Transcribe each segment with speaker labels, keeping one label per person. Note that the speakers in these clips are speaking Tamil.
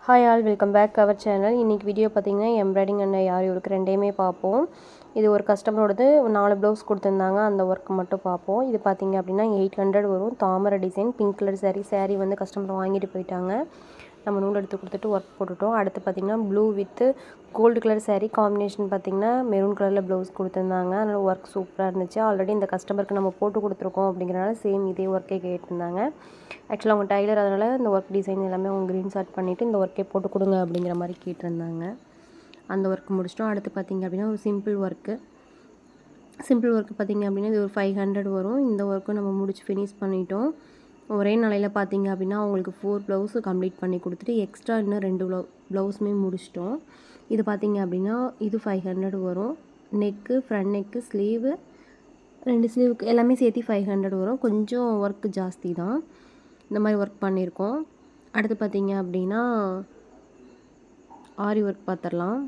Speaker 1: Hi all, welcome back our channel. இன்றைக்கி வீடியோ பார்த்திங்கன்னா எம்ப்ராய்டிங் அண்ட் யார் இவருக்கு ரெண்டையுமே பார்ப்போம். இது ஒரு கஸ்டமரோடது 4 ப்ளவுஸ் கொடுத்துருந்தாங்க, அந்த ஒர்க் மட்டும் பார்ப்போம். இது பார்த்திங்க அப்படின்னா 800 வரும். தாமரை டிசைன், பிங்க் கலர் saree வந்து கஸ்டமர் வாங்கிட்டு போயிட்டாங்க. நம்ம நூல் எடுத்து கொடுத்துட்டு ஒர்க் போட்டுட்டோம். அடுத்து பார்த்திங்கன்னா blue with gold colour saree combination பார்த்திங்கன்னா மெரூன் கலரில் ப்ளவுஸ் கொடுத்துருந்தாங்க. அதனால் ஒர்க் சூப்பராக இருந்துச்சு. ஆல்ரெடி இந்த கஸ்டமருக்கு நம்ம போட்டு கொடுத்துருக்கோம் அப்படிங்கிறனால சேம் இதே ஒர்க்கே கேட்டிருந்தாங்க. ஆக்சுவலாக அவங்க டைலர், அதனால் இந்த ஒர்க் டிசைன் எல்லாமே அவங்க க்ரீன் ஷார்ட் பண்ணிவிட்டு இந்த ஒர்க்கே போட்டு கொடுங்க அப்படிங்கிற மாதிரி கேட்டிருந்தாங்க. அந்த ஒர்க் முடிச்சிட்டோம். அடுத்து பார்த்திங்க அப்படின்னா ஒரு சிம்பிள் ஒர்க்கு பார்த்திங்க அப்படின்னா இது ஒரு 500 வரும். இந்த ஒர்க்கும் நம்ம முடிச்சு ஃபினிஷ் பண்ணிட்டோம். ஒரே நாளையில் பார்த்திங்க அப்படின்னா அவங்களுக்கு 4 ப்ளவுஸு கம்ப்ளீட் பண்ணி கொடுத்துட்டு எக்ஸ்ட்ரா இன்னும் 2 ப்ளவுஸுமே முடிச்சிட்டோம். இது பார்த்திங்க அப்படின்னா இது 500 வரும். நெக்கு, ஃப்ரண்ட் நெக்கு, ஸ்லீவு, 2 ஸ்லீவுக்கு எல்லாமே சேர்த்து 500 வரும். கொஞ்சம் ஒர்க்கு ஜாஸ்தி தான். இந்த மாதிரி ஒர்க் பண்ணியிருக்கோம். அடுத்து பார்த்திங்க அப்படின்னா ஆரி ஒர்க் பார்த்துடலாம்.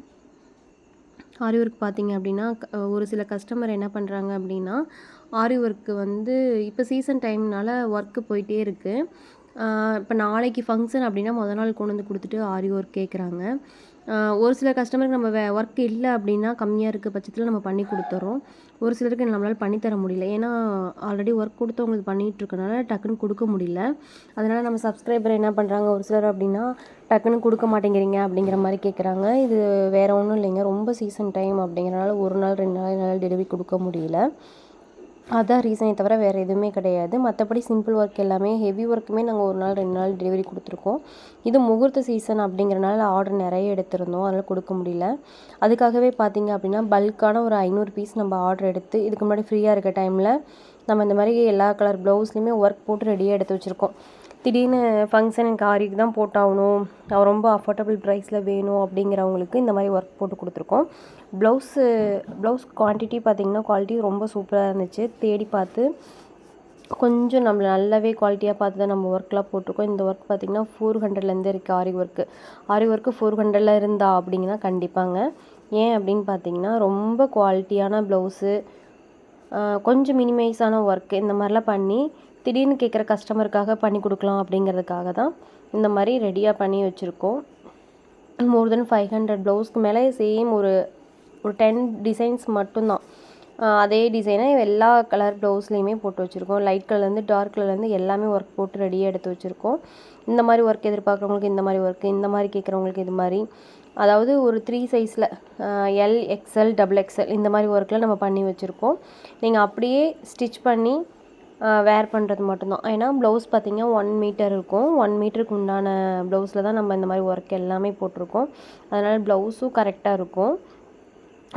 Speaker 1: ஆரி ஒர்க் பார்த்திங்க அப்படின்னா ஒரு சில கஸ்டமர் என்ன பண்ணுறாங்க அப்படின்னா ஆரி ஒர்க்கு வந்து இப்போ சீசன் டைம்னால ஒர்க்கு போயிட்டே இருக்குது. இப்போ நாளைக்கு ஃபங்க்ஷன் அப்படின்னா மொதல் நாள் கொண்டு வந்து கொடுத்துட்டு ஆரி ஒர்க் கேட்குறாங்க. ஒரு சில கஸ்டமருக்கு நம்ம ஒர்க் இல்லை அப்படின்னா கம்மியாக இருக்க பட்சத்தில் நம்ம பண்ணி கொடுத்துட்றோம். ஒரு சிலருக்கு நம்மளால் பண்ணித்தர முடியல. ஏன்னா ஆல்ரெடி ஒர்க் கொடுத்தவங்களுக்கு பண்ணிகிட்டு இருக்கனால டக்குன்னு கொடுக்க முடியல. அதனால் நம்ம சப்ஸ்கிரைபர் என்ன பண்ணுறாங்க, ஒரு சிலர் அப்படின்னா டக்குன்னு கொடுக்க மாட்டேங்கிறீங்க அப்படிங்கிற மாதிரி கேட்குறாங்க. இது வேறு ஒன்றும் இல்லைங்க, ரொம்ப சீசன் டைம் அப்படிங்கிறனால 1 நாள் 2 நாள் என்னால் டெலிவரி கொடுக்க முடியல. அதான் ரீசனே தவிர வேறு எதுவுமே கிடையாது. மற்றபடி சிம்பிள் ஒர்க் எல்லாமே, ஹெவி ஒர்க்குமே நாங்கள் 1 நாள் 2 நாள் டெலிவரி கொடுத்துருக்கோம். இது முகூர்த்த சீசன் அப்படிங்கிறனால ஆர்டர் நிறைய எடுத்திருந்தோம், அதனால் கொடுக்க முடியல. அதுக்காகவே பார்த்திங்க அப்படின்னா பல்கான ஒரு 500 பீஸ் நம்ம ஆர்டர் எடுத்து இதுக்கு முன்னாடி ஃப்ரீயாக இருக்க டைமில் நம்ம இந்த மாதிரி எல்லா கலர் ப்ளவுஸ்லையுமே ஒர்க் போட்டு ரெடியாக எடுத்து வச்சுருக்கோம். திடீர்னு ஃபங்க்ஷன் எனக்கு ஆரிக்கு தான் போட்டாகணும், ரொம்ப அஃபோர்டபுள் ப்ரைஸில் வேணும் அப்படிங்கிறவங்களுக்கு இந்த மாதிரி ஒர்க் போட்டு கொடுத்துருக்கோம். ப்ளவுஸ் குவான்டிட்டி பார்த்திங்கன்னா குவாலிட்டி ரொம்ப சூப்பராக இருந்துச்சு. தேடி பார்த்து கொஞ்சம் நம்மளை நல்லாவே குவாலிட்டியாக பார்த்து தான் நம்ம ஒர்க்லாம் போட்டிருக்கோம். இந்த ஒர்க் பார்த்திங்கன்னா 400லேருந்து இருக்குது. ஆரி ஒர்க்கு 400ல் இருந்தா அப்படிங்கன்னா கண்டிப்பாங்க. ஏன் அப்படின்னு பார்த்திங்கன்னா ரொம்ப குவாலிட்டியான ப்ளவுஸு, கொஞ்சம் மினிமைஸான ஒர்க்கு இந்த மாதிரிலாம் பண்ணி திடீர்னு கேட்குற கஸ்டமருக்காக பண்ணி கொடுக்கலாம் அப்படிங்கிறதுக்காக தான் இந்த மாதிரி ரெடியாக பண்ணி வச்சுருக்கோம். மோர் தென் 500 ப்ளவுஸ்க்கு மேலே சேம் ஒரு 10 டிசைன்ஸ் மட்டும்தான். அதே டிசைனை எல்லா கலர் ப்ளவுஸ்லேயுமே போட்டு வச்சுருக்கோம். லைட் கலர்லேருந்து டார்க் கலர்லேருந்து எல்லாமே ஒர்க் போட்டு ரெடியாக எடுத்து வச்சுருக்கோம். இந்த மாதிரி ஒர்க் எதிர்பார்க்குறவங்களுக்கு இந்த மாதிரி ஒர்க்கு, இந்த மாதிரி கேட்குறவங்களுக்கு இது மாதிரி, அதாவது ஒரு 3 சைஸில் எல், எக்ஸ்எல், XXL இந்த மாதிரி ஒர்க்கில் நம்ம பண்ணி வச்சுருக்கோம். நீங்கள் அப்படியே ஸ்டிச் பண்ணி வேர் பண்ணுறது மட்டும்தான். ஏன்னா ப்ளவுஸ் பார்த்திங்கன்னா 1 மீட்டர் இருக்கும். 1 மீட்டருக்கு உண்டான ப்ளவுஸில் தான் நம்ம இந்த மாதிரி ஒர்க் எல்லாமே போட்டிருக்கோம். அதனால் ப்ளவுஸும் கரெக்டாக இருக்கும்.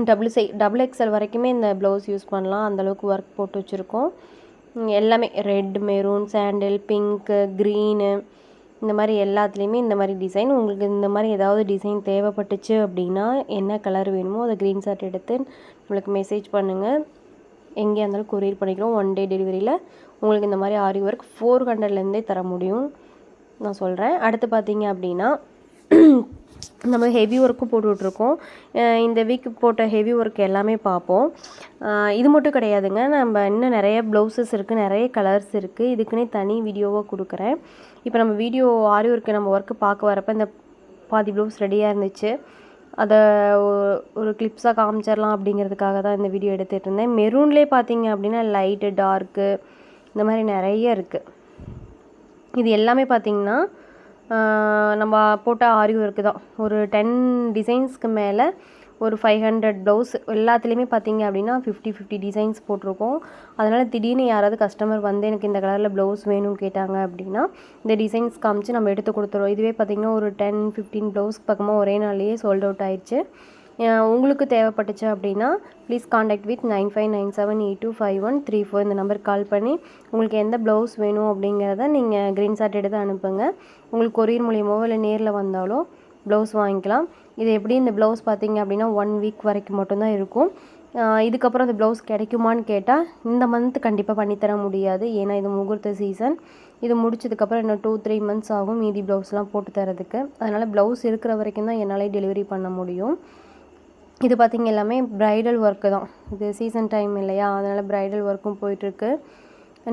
Speaker 1: டபுள் எக்ஸ்எல் வரைக்குமே இந்த ப்ளவுஸ் யூஸ் பண்ணலாம், அந்தளவுக்கு ஒர்க் போட்டு வச்சுருக்கோம். எல்லாமே ரெட், மெரூன், சாண்டில், பிங்க்கு, க்ரீனு இந்த மாதிரி எல்லாத்துலேயுமே இந்த மாதிரி டிசைன். உங்களுக்கு இந்த மாதிரி ஏதாவது டிசைன் தேவைப்பட்டுச்சு அப்படின்னா என்ன கலர் வேணுமோ அதை க்ரீன் ஷாட் எடுத்து நம்மளுக்கு மெசேஜ் பண்ணுங்கள். எங்கேயா இருந்தாலும் கொரியர் பண்ணிக்கிறோம். 1 டே டெலிவரியில் உங்களுக்கு இந்த மாதிரி ஆரி ஒர்க் 400லேருந்தே தர முடியும் நான் சொல்கிறேன். அடுத்து பார்த்திங்க அப்படின்னா நம்ம ஹெவி ஒர்க்கும் போட்டுட்ருக்கோம். இந்த வீக் போட்ட ஹெவி ஒர்க் எல்லாமே பார்ப்போம். இது மட்டும் கிடையாதுங்க, நம்ம இன்னும் நிறைய ப்ளவுசஸ் இருக்குது, நிறைய கலர்ஸ் இருக்குது. இதுக்குன்னே தனி வீடியோவாக கொடுக்குறேன். இப்போ நம்ம வீடியோ ஆரி ஒர்க்கு நம்ம ஒர்க்கு பார்க்க வரப்போ இந்த பாதி ப்ளவுஸ் ரெடியாக இருந்துச்சு, அதை ஒரு கிளிப்ஸாக காமிச்சிடலாம் அப்படிங்கிறதுக்காக தான் இந்த வீடியோ எடுத்துகிட்டு இருந்தேன். மெரூன்லேயே பார்த்திங்க அப்படின்னா லைட்டு, டார்க்கு இந்த மாதிரி நிறைய இருக்குது. இது எல்லாமே பார்த்திங்கன்னா நம்ம போட்ட ஆரி ஒர்க்கு தான். ஒரு 10 டிசைன்ஸ்க்கு மேலே ஒரு 500 ப்ளவுஸ் எல்லாத்துலேயுமே பார்த்திங்க அப்படின்னா 50 டிசைன்ஸ் போட்டிருக்கோம். அதனால் திடீர்னு யாராவது கஸ்டமர் வந்து எனக்கு இந்த கலரில் ப்ளவுஸ் வேணும்னு கேட்டாங்க அப்படின்னா இந்த டிசைன்ஸ் காமிச்சு நம்ம எடுத்து கொடுத்துருவோம். இதுவே பார்த்திங்கன்னா ஒரு 10-15 ப்ளவுஸ்க்கு பக்கமாக ஒரே நாள்லேயே சோல்ட் அவுட் ஆயிடுச்சு. உங்களுக்கு தேவைப்பட்டுச்சு அப்படின்னா ப்ளீஸ் காண்டாக்ட் வித் 9597825134 இந்த நம்பருக்கு கால் பண்ணி உங்களுக்கு எந்த ப்ளவுஸ் வேணும் அப்படிங்கிறத நீங்கள் க்ரீன் ஷாட் எடுத்து அனுப்புங்க. உங்களுக்கு கொரியர் மூலியமாவோ இல்லை நேரில் வந்தாலோ ப்ளவுஸ் வாங்கிக்கலாம். இது எப்படி இந்த ப்ளவுஸ் பார்த்திங்க அப்படின்னா 1 வீக் வரைக்கும் மட்டும்தான் இருக்கும். இதுக்கப்புறம் அந்த ப்ளவுஸ் கிடைக்குமான்னு கேட்டால் இந்த மந்த் கண்டிப்பாக பண்ணித்தர முடியாது. ஏன்னா இது முகூர்த்த சீசன். இது முடிச்சதுக்கப்புறம் இன்னும் 2-3 மந்த்ஸ் ஆகும் மீதி ப்ளவுஸ்லாம் போட்டு தரதுக்கு. அதனால் ப்ளவுஸ் இருக்கிற வரைக்கும் தான் என்னாலே டெலிவரி பண்ண முடியும். இது பார்த்திங்க எல்லாமே ப்ரைடல் ஒர்க்கு தான். இது சீசன் டைம் இல்லையா, அதனால் ப்ரைடல் ஒர்க்கும் போயிட்டுருக்கு.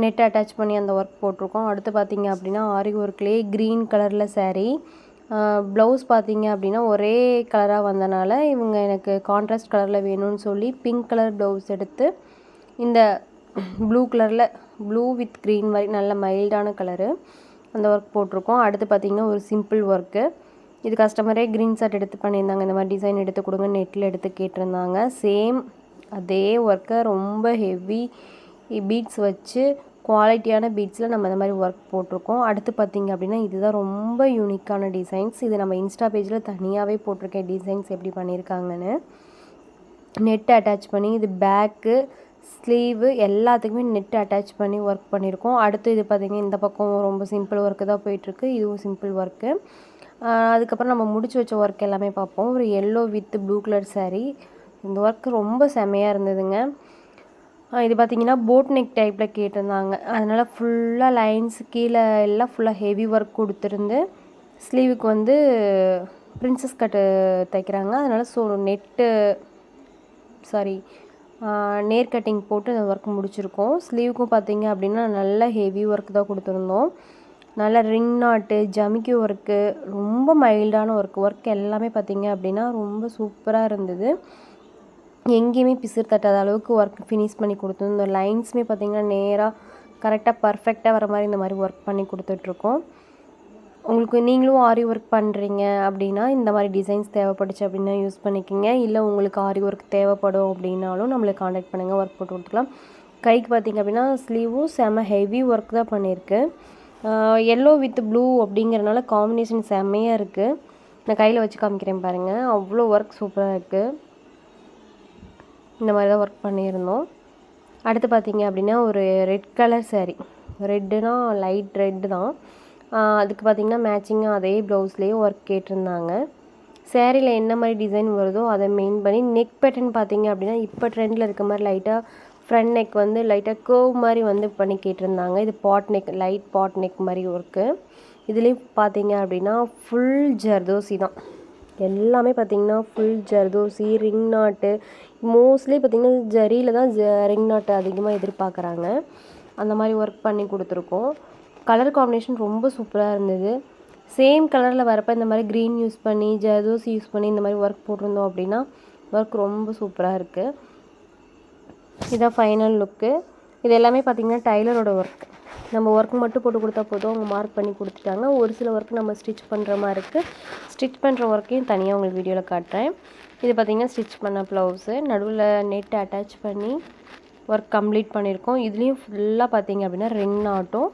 Speaker 1: நெட் அட்டாச் பண்ணி அந்த ஒர்க் போட்டிருக்கோம். அடுத்து பார்த்திங்க அப்படின்னா ஆரி ஒர்க்லேயே க்ரீன் கலரில் saree ப்ளவுஸ் பார்த்தீங்க அப்படின்னா ஒரே கலராக வந்தனால இவங்க எனக்கு கான்ட்ராஸ்ட் கலரில் வேணும்னு சொல்லி பிங்க் கலர் ப்ளவுஸ் எடுத்து இந்த ப்ளூ கலரில் ப்ளூ வித் க்ரீன் மாதிரி நல்ல மைல்டான கலரு அந்த ஒர்க் போட்டிருக்கோம். அடுத்து பார்த்திங்கன்னா ஒரு சிம்பிள் ஒர்க்கு. இது கஸ்டமரே க்ரீன் ஷர்ட் எடுத்து பண்ணியிருந்தாங்க. இந்த மாதிரி டிசைன் எடுத்து கொடுங்க நெட்டில் எடுத்து கேட்டிருந்தாங்க. சேம் அதே ஒர்க்கை ரொம்ப ஹெவி பீட்ஸ் வச்சு குவாலிட்டியான பீட்ஸில் நம்ம இந்த மாதிரி ஒர்க் போட்டிருக்கோம். அடுத்து பார்த்திங்க அப்படின்னா இதுதான் ரொம்ப யூனிக்கான டிசைன்ஸ். இது நம்ம இன்ஸ்டா பேஜில் தனியாகவே போட்டிருக்கேன் டிசைன்ஸ் எப்படி பண்ணியிருக்காங்கன்னு. நெட் அட்டாச் பண்ணி இது பேக்கு ஸ்லீவு எல்லாத்துக்குமே நெட் அட்டாச் பண்ணி ஒர்க் பண்ணியிருக்கோம். அடுத்து இது பார்த்திங்கன்னா இந்த பக்கம் ரொம்ப சிம்பிள் ஒர்க்கு தான் போயிட்டுருக்கு. இதுவும் சிம்பிள் ஒர்க்கு. அதுக்கப்புறம் நம்ம முடிச்சு வச்ச ஒர்க் எல்லாமே பார்ப்போம். ஒரு yellow with blue colour sari. இந்த ஒர்க்கு ரொம்ப செமையாக இருந்ததுங்க. இது பார்த்திங்கன்னா போட் நெக் டைப்பில் கேட்டிருந்தாங்க. அதனால் ஃபுல்லாக லைன்ஸ் கீழே எல்லாம் ஃபுல்லாக ஹெவி ஒர்க் கொடுத்துருந்து ஸ்லீவுக்கு வந்து பிரின்சஸ் கட்டு தைக்கிறாங்க. அதனால் நெட்டு நேர் கட்டிங் போட்டு அந்த ஒர்க் முடிச்சிருக்கோம். ஸ்லீவுக்கும் பார்த்திங்க அப்படின்னா நல்ல ஹெவி ஒர்க் தான் கொடுத்துருந்தோம். நல்ல ரிங் நாட்டு ஜமிக்கி ஒர்க்கு ரொம்ப மைல்டான ஒர்க் எல்லாமே பார்த்திங்க அப்படின்னா ரொம்ப சூப்பராக இருந்தது. எங்கேயுமே பிசிறு தட்டாத அளவுக்கு ஒர்க் ஃபினிஷ் பண்ணி கொடுத்துருந்தோம். இந்த லைன்ஸுமே பார்த்திங்கன்னா நேராக கரெக்டாக பர்ஃபெக்டாக வர மாதிரி இந்த மாதிரி ஒர்க் பண்ணி கொடுத்துட்ருக்கோம். உங்களுக்கு நீங்களும் ஆரி ஒர்க் பண்ணுறீங்க அப்படின்னா இந்த மாதிரி டிசைன்ஸ் தேவைப்பட்டுச்சு அப்படின்னா யூஸ் பண்ணிக்கோங்க. இல்லை உங்களுக்கு ஆரி ஒர்க் தேவைப்படும் அப்படின்னாலும் நம்மளை காண்டாக்ட் பண்ணுங்கள், ஒர்க் போட்டு கொடுத்துக்கலாம். கைக்கு பார்த்திங்க அப்படின்னா ஸ்லீவும் செம ஹெவி ஒர்க் தான் பண்ணியிருக்கு. எல்லோ வித் ப்ளூ அப்படிங்கிறனால காம்பினேஷன் செம்மையாக இருக்குது. நான் கையில் வச்சு காமிக்கிறேன் பாருங்கள். அவ்வளோ ஒர்க் சூப்பராக இருக்குது. இந்த மாதிரி தான் ஒர்க் பண்ணியிருந்தோம். அடுத்து பார்த்திங்க அப்படின்னா ஒரு ரெட் கலர் சாரீ. ரெட்டுனா லைட் ரெட்டு தான். அதுக்கு பார்த்திங்கன்னா மேட்சிங்காக அதே ப்ளவுஸ்லேயே ஒர்க் கேட்டிருந்தாங்க. சேரீயில் என்ன மாதிரி டிசைன் வருதோ அதை மெயின் பண்ணி நெக் பேட்டர்ன் பார்த்திங்க அப்படின்னா இப்போ ட்ரெண்டில் இருக்க மாதிரி லைட்டாக ஃப்ரண்ட் நெக் வந்து லைட்டாக கர்வ் மாதிரி வந்து பண்ணி கேட்டிருந்தாங்க. இது பாட் நெக், லைட் பாட் நெக் மாதிரி ஒர்க்கு. இதுலேயும் பார்த்திங்க அப்படின்னா ஃபுல் ஜர்தோசி தான். எல்லாமே பார்த்திங்கன்னா ஃபுல் ஜர்தோசி, ரிங் நாட்டு. மோஸ்ட்லி பார்த்திங்கன்னா ஜரியில் தான் ரிங் நாட்டு அதிகமாக எதிர்பார்க்குறாங்க. அந்த மாதிரி ஒர்க் பண்ணி கொடுத்துருக்கோம். கலர் காம்பினேஷன் ரொம்ப சூப்பராக இருந்தது. சேம் கலரில் வரப்போ இந்த மாதிரி க்ரீன் யூஸ் பண்ணி ஜர்தோசி யூஸ் பண்ணி இந்த மாதிரி ஒர்க் போட்டிருந்தோம் அப்படின்னா ஒர்க் ரொம்ப சூப்பராக இருக்குது. இதுதான் ஃபைனல் லுக்கு. இது எல்லாமே பார்த்திங்கன்னா டைலரோட ஒர்க். நம்ம ஒர்க் மட்டும் போட்டு கொடுத்தா போதும், அவங்க மார்க் பண்ணி கொடுத்துட்டாங்க. ஒரு சில ஒர்க் நம்ம ஸ்டிச் பண்ணுற மாதிரி இருக்குது. ஸ்டிச் பண்ணுற ஒர்க்கையும் தனியாக உங்களுக்கு வீடியோவில் காட்டுறேன். இது பார்த்திங்கன்னா ஸ்டிச் பண்ண ப்ளவுஸு. நடுவில் நெட் அட்டாச் பண்ணி ஒர்க் கம்ப்ளீட் பண்ணியிருக்கோம். இதுலேயும் ஃபுல்லாக பார்த்திங்க அப்படின்னா ரிங் நாட்டும்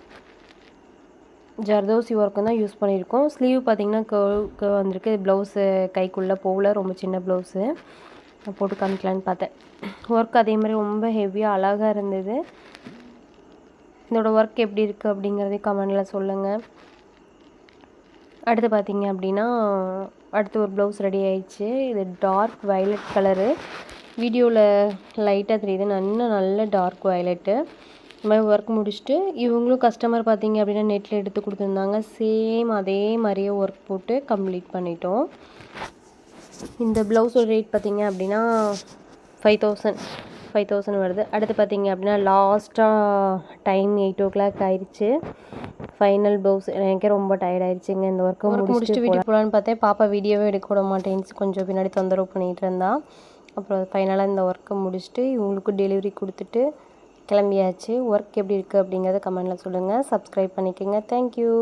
Speaker 1: ஜர்தோசி ஒர்க்கும் தான் யூஸ் பண்ணியிருக்கோம். ஸ்லீவ் பார்த்திங்கன்னா கர்வ் வந்திருக்கு. ப்ளவுஸு கைக்குள்ளே போகல, ரொம்ப சின்ன ப்ளவுஸு. நான் போட்டு காமிக்கலான்னு பார்த்தேன். ஒர்க் அதே மாதிரி ரொம்ப ஹெவியாக அழகாக இருந்தது. இதோட ஒர்க் எப்படி இருக்குது அப்படிங்கிறதையும் கமெண்டில் சொல்லுங்கள். அடுத்து பார்த்திங்க அப்படின்னா அடுத்து ஒரு ப்ளவுஸ் ரெடி ஆயிடுச்சு. இது டார்க் வயலட் கலரு. வீடியோவில் லைட்டாக தெரியுது, இன்னும் நல்ல டார்க் வயலட்டு. இந்த மாதிரி ஒர்க் முடிச்சுட்டு இவங்களும் கஸ்டமர் பார்த்திங்க அப்படின்னா நெட்டில் எடுத்து கொடுத்துருந்தாங்க. சேம் அதே மாதிரியே ஒர்க் போட்டு கம்ப்ளீட் பண்ணிட்டோம். இந்த ப்ளவுஸோட ரேட் பார்த்திங்க அப்படின்னா 5,000 வருது. அடுத்து பார்த்திங்க அப்படின்னா லாஸ்ட்டாக டைம் 8 o'clock ஆயிடுச்சு. ஃபைனல் ப்ளவுஸ் எனக்கே ரொம்ப டயர்ட் ஆயிடுச்சுங்க. இந்த ஒர்க்கு முடிச்சுட்டு வீட்டுக்கு போகலான்னு பார்த்தேன். பாப்பா வீடியோவே எடுக்க விட மாட்டேன்ச்சு, கொஞ்சம் பின்னாடி தொந்தரவு பண்ணிகிட்டு இருந்தா. அப்புறம் ஃபைனலாக இந்த ஒர்க்கை முடிச்சுட்டு இவங்களுக்கும் டெலிவரி கொடுத்துட்டு கிளம்பியாச்சு. ஒர்க் எப்படி இருக்குது அப்படிங்கிறத கமெண்டில் சொல்லுங்கள். சப்ஸ்கிரைப் பண்ணிக்கோங்க. தேங்க்யூ.